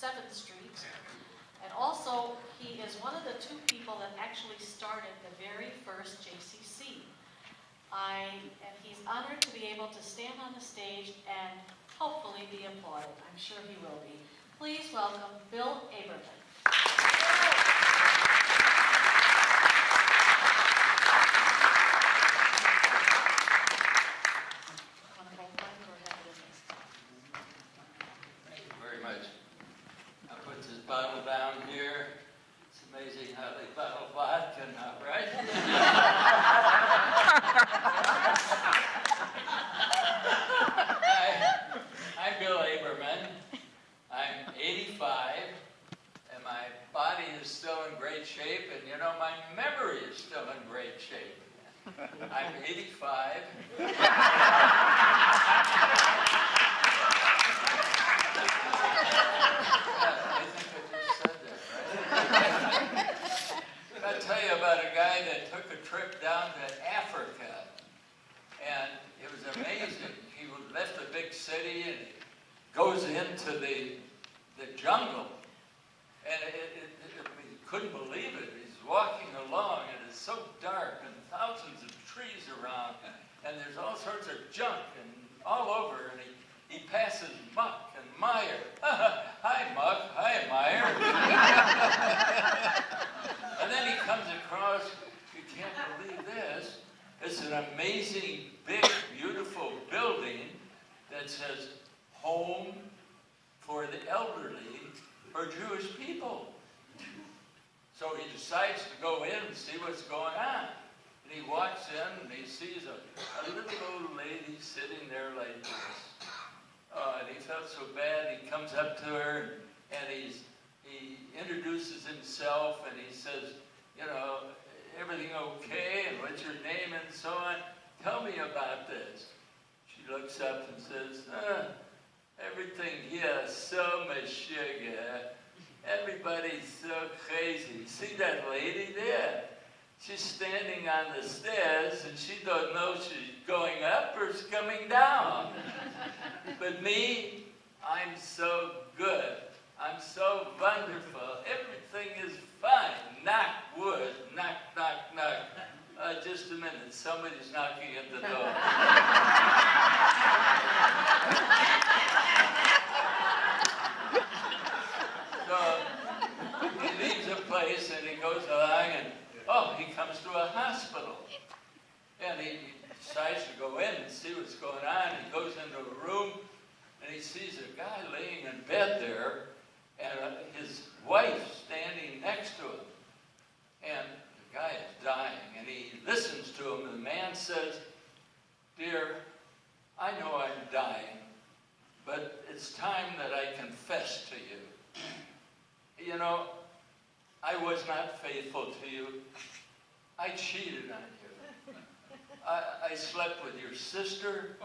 7th Street. And also, he is one of the 2 people that actually started the very first JCC. And he's honored to be able to stand on the stage and hopefully be applauded. I'm sure he will be. Please welcome Bill Aberman. Thank you very much. I'll put this bottle down here. It's amazing how they bottle vodka now, right? I'm Bill Aberman. I'm 85, and my body is still in great shape, and you know, my memory is still in great shape. I'm 85. I'll tell you about a guy that took a trip down to Africa, and it was amazing. He left a big city and goes into the jungle, and he couldn't believe it. He's walking along, and it's so dark, and thousands of trees around, and there's all sorts of junk and all over, and he passes muck and mire. Hi, muck. Hi, mire. And then he comes across, you can't believe this, it's an amazing, big, beautiful building that says, Home for the Elderly or Jewish People. So he decides to go in and see what's going on. And he walks in and he sees a little old lady sitting there like this. And he felt so bad. He comes up to her and he introduces himself and he says, you know, everything okay? And what's your name and so on? Tell me about this. She looks up and says, everything here is so much sugar. Everybody's so crazy. See that lady there? She's standing on the stairs and she don't know she's going up or she's coming down. But me, I'm so good. I'm so wonderful. Everything is fine. Knock wood. Knock, knock, knock. Just a minute. Somebody's knocking at the door. So he leaves the place and he goes along and, he comes to a hospital. And he decides to go in and see what's going on. He goes into a room and he sees a guy laying in bed there and his wife standing next to him. And the guy is dying and he listens to him and the man says, dear, I know I'm dying, but it's time that I confess to you. You know, I was not faithful to you. I cheated on you. I slept with your sister.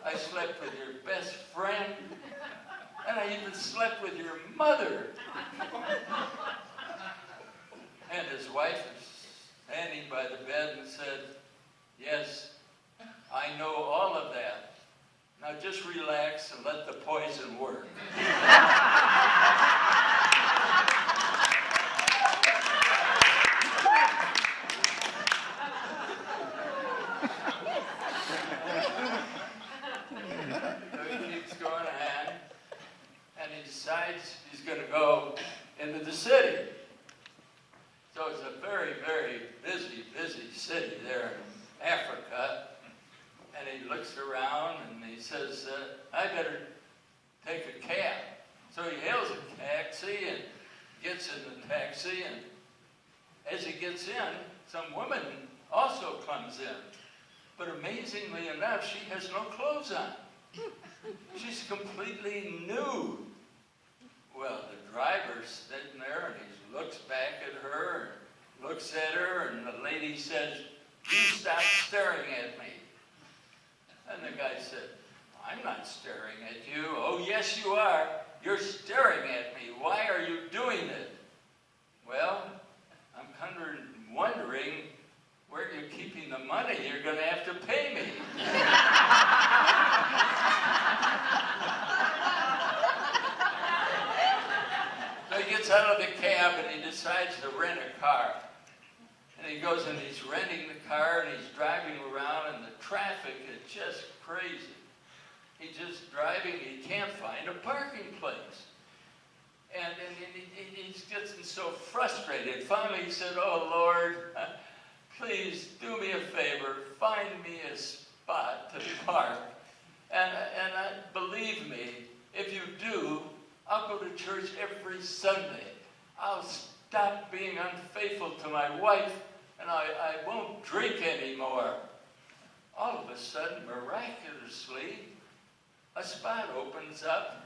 I slept with your best friend. And I even slept with your mother. And his wife is standing by the bed and said, yes, I know all of that. Now just relax and let the poison work. Decides he's going to go into the city. So it's a very, very busy city there in Africa. And he looks around and he says, I better take a cab. So he hails a taxi and gets in the taxi. And as he gets in, some woman also comes in. But amazingly enough, she has no clothes on. She's completely nude. Well, the driver's sitting there and he looks back at her, and looks at her, and the lady says, you stop staring at me. And the guy said, I'm not staring at you. Oh, yes, you are. You're staring at me. Why are you doing it? Well, I'm kind of wondering where you're keeping the money. You're going to have to pay me. gets out of the cab and he decides to rent a car. And he goes and he's renting the car and he's driving around and the traffic is just crazy. He's just driving, he can't find a parking place. And he's getting so frustrated. Finally he said, "Oh Lord, please do me a favor, find me a spot to park. And believe me, if you do, I'll go to church every Sunday. I'll stop being unfaithful to my wife, and I won't drink anymore." All of a sudden, miraculously, a spot opens up,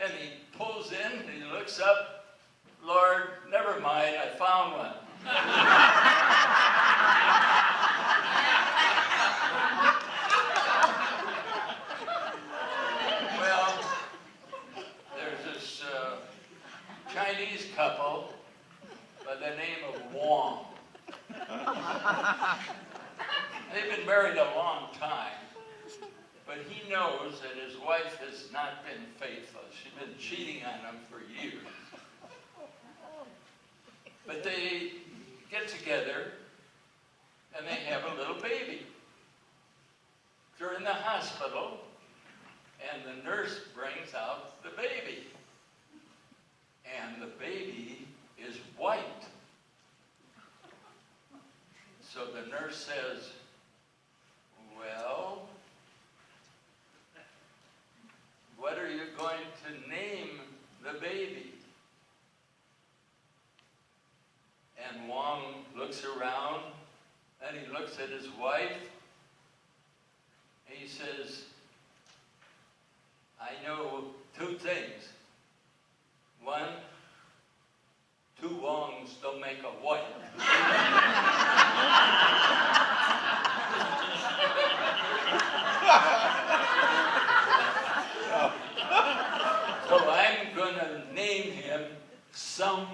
and he pulls in, and he looks up. "Lord, never mind, I found one." Well, there's this Chinese couple by the name of Wong. They've been married a long time, but he knows that his wife has not been faithful. She's been cheating on him for years. But they get together and they have a little baby. They're in the hospital and the nurse brings out the baby. And the baby is white. So the nurse says, "Well, what are you going to name the baby?" And Wong looks around and he looks at his wife and he says, "I know two things. One, two Wongs don't make a white." So I'm going to name him Some